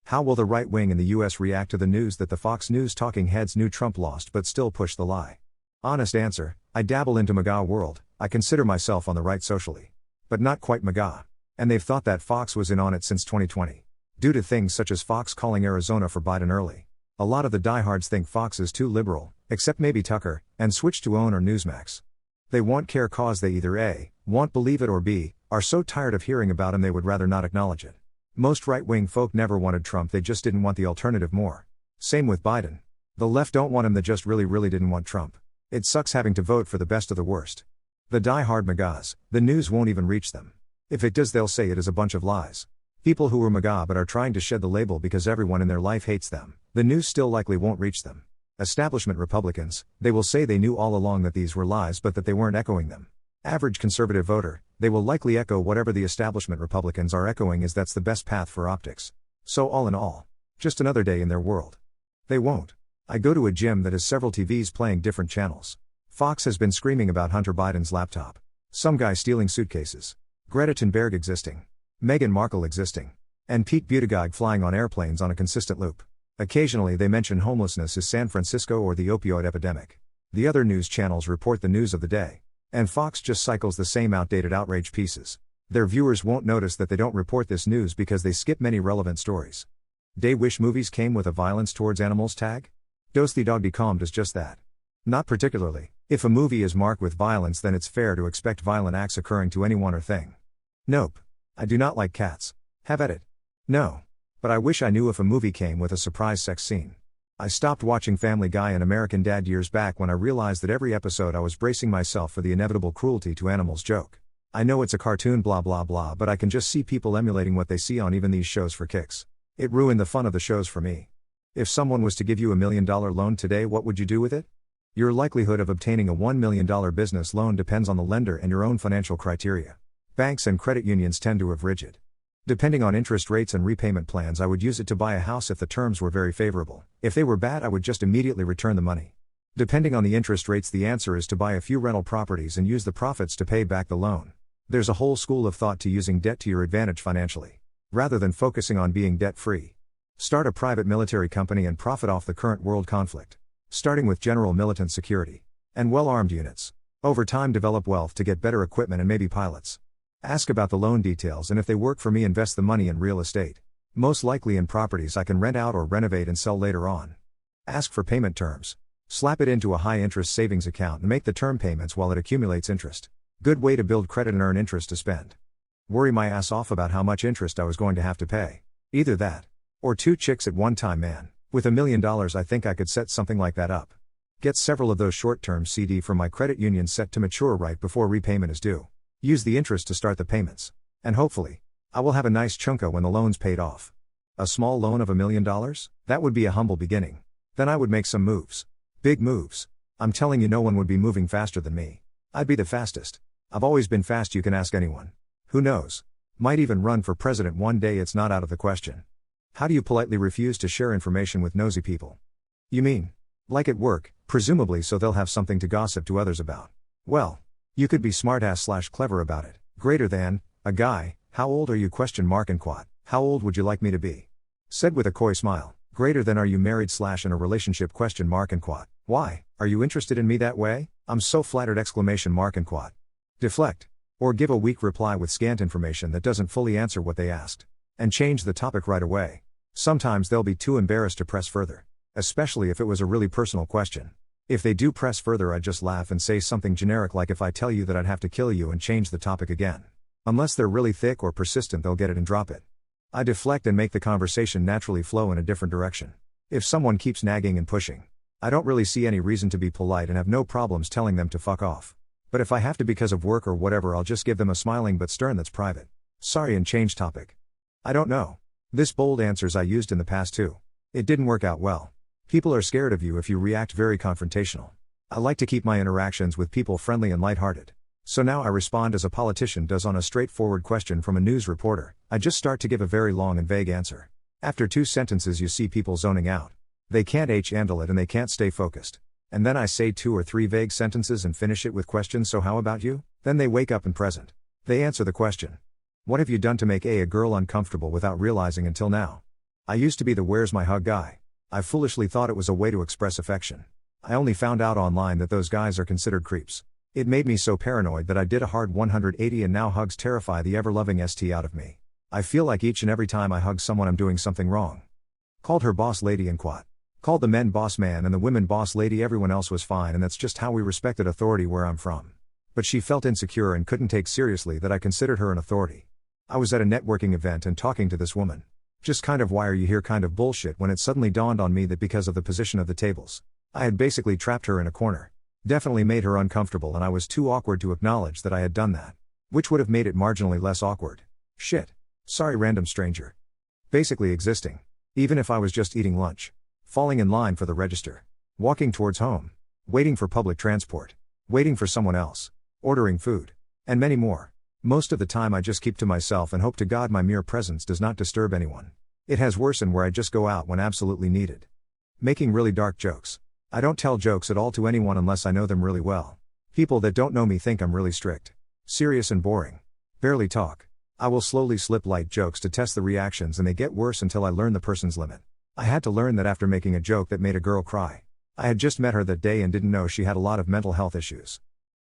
How will the right wing in the US react to the news that the Fox News talking heads knew Trump lost but still push the lie? Honest answer, I dabble into MAGA world, I consider myself on the right socially. But not quite MAGA. And they've thought that Fox was in on it since 2020. Due to things such as Fox calling Arizona for Biden early. A lot of the diehards think Fox is too liberal, except maybe Tucker, and switch to OWN or Newsmax. They want care cause they either A, won't believe it or B, are so tired of hearing about him they would rather not acknowledge it. Most right-wing folk never wanted Trump, they just didn't want the alternative more. Same with Biden. The left don't want him, they just really didn't want Trump. It sucks having to vote for the best of the worst. The die-hard MAGAs, the news won't even reach them. If it does, they'll say it is a bunch of lies. People who are MAGA but are trying to shed the label because everyone in their life hates them, the news still likely won't reach them. Establishment Republicans, they will say they knew all along that these were lies but that they weren't echoing them. Average conservative voter, they will likely echo whatever the establishment Republicans are echoing, as that's the best path for optics. So all in all, just another day in their world. They won't. I go to a gym that has several TVs playing different channels. Fox has been screaming about Hunter Biden's laptop. Some guy stealing suitcases. Greta Thunberg existing. Meghan Markle existing. And Pete Buttigieg flying on airplanes on a consistent loop. Occasionally they mention homelessness is San Francisco or the opioid epidemic. The other news channels report the news of the day. And Fox just cycles the same outdated outrage pieces. Their viewers won't notice that they don't report this news because they skip many relevant stories. They wish movies came with a violence towards animals tag? Does the dog calm does just that? Not particularly. If a movie is marked with violence, then it's fair to expect violent acts occurring to anyone or thing. Nope. I do not like cats. Have at it. No. But I wish I knew if a movie came with a surprise sex scene. I stopped watching Family Guy and American Dad years back when I realized that every episode I was bracing myself for the inevitable cruelty to animals joke. I know it's a cartoon blah blah blah, but I can just see people emulating what they see on even these shows for kicks. It ruined the fun of the shows for me. If someone was to give you $1 million loan today, what would you do with it? Your likelihood of obtaining a $1 million business loan depends on the lender and your own financial criteria. Banks and credit unions tend to have rigid. Depending on interest rates and repayment plans, I would use it to buy a house if the terms were very favorable. If they were bad, I would just immediately return the money. Depending on the interest rates, the answer is to buy a few rental properties and use the profits to pay back the loan. There's a whole school of thought to using debt to your advantage financially, rather than focusing on being debt-free. Start a private military company and profit off the current world conflict. Starting with general militant security and well-armed units. Over time, develop wealth to get better equipment and maybe pilots. Ask about the loan details, and if they work for me, invest the money in real estate. Most likely in properties I can rent out or renovate and sell later on. Ask for payment terms. Slap it into a high-interest savings account and make the term payments while it accumulates interest. Good way to build credit and earn interest to spend. Worry my ass off about how much interest I was going to have to pay. Either that. Or 2 chicks at one time, man. With $1 million I think I could set something like that up. Get several of those short-term CD from my credit union set to mature right before repayment is due. Use the interest to start the payments. And hopefully, I will have a nice chunka when the loan's paid off. A small loan of $1 million? That would be a humble beginning. Then I would make some moves. Big moves. I'm telling you, no one would be moving faster than me. I'd be the fastest. I've always been fast, you can ask anyone. Who knows? Might even run for president one day, it's not out of the question. How do you politely refuse to share information with nosy people? You mean? Like at work, presumably so they'll have something to gossip to others about. Well, you could be smartass/clever about it. Greater than, a guy, how old are you ? Inquat. How old would you like me to be? Said with a coy smile. Greater than, are you married / in a relationship ? Inquat. Why, are you interested in me that way? I'm so flattered ! Inquat. Deflect. Or give a weak reply with scant information that doesn't fully answer what they asked. And change the topic right away. Sometimes they'll be too embarrassed to press further. Especially if it was a really personal question. If they do press further, I'd just laugh and say something generic like, if I tell you that I'd have to kill you, and change the topic again. Unless they're really thick or persistent, they'll get it and drop it. I deflect and make the conversation naturally flow in a different direction. If someone keeps nagging and pushing, I don't really see any reason to be polite and have no problems telling them to fuck off. But if I have to because of work or whatever, I'll just give them a smiling but stern "that's private. Sorry," and change topic. I don't know. This bold answers I used in the past too. It didn't work out well. People are scared of you if you react very confrontational. I like to keep my interactions with people friendly and lighthearted. So now I respond as a politician does on a straightforward question from a news reporter. I just start to give a very long and vague answer. After 2 sentences you see people zoning out. They can't handle it and they can't stay focused. And then I say 2 or 3 vague sentences and finish it with questions. So how about you? Then they wake up and present. They answer the question. What have you done to make a girl uncomfortable without realizing until now? I used to be the where's my hug guy. I foolishly thought it was a way to express affection. I only found out online that those guys are considered creeps. It made me so paranoid that I did a hard 180 and now hugs terrify the ever-loving ST out of me. I feel like each and every time I hug someone I'm doing something wrong. Called her boss lady and quat. Called the men boss man and the women boss lady. Everyone else was fine, and that's just how we respected authority where I'm from. But she felt insecure and couldn't take seriously that I considered her an authority. I was at a networking event and talking to this woman. Just kind of why are you here kind of bullshit when it suddenly dawned on me that because of the position of the tables, I had basically trapped her in a corner. Definitely made her uncomfortable, and I was too awkward to acknowledge that I had done that. Which would have made it marginally less awkward. Shit. Sorry, random stranger. Basically existing. Even if I was just eating lunch. Falling in line for the register. Walking towards home. Waiting for public transport. Waiting for someone else. Ordering food. And many more. Most of the time I just keep to myself and hope to God my mere presence does not disturb anyone. It has worsened where I just go out when absolutely needed. Making really dark jokes. I don't tell jokes at all to anyone unless I know them really well. People that don't know me think I'm really strict. Serious and boring. Barely talk. I will slowly slip light jokes to test the reactions, and they get worse until I learn the person's limit. I had to learn that after making a joke that made a girl cry. I had just met her that day and didn't know she had a lot of mental health issues.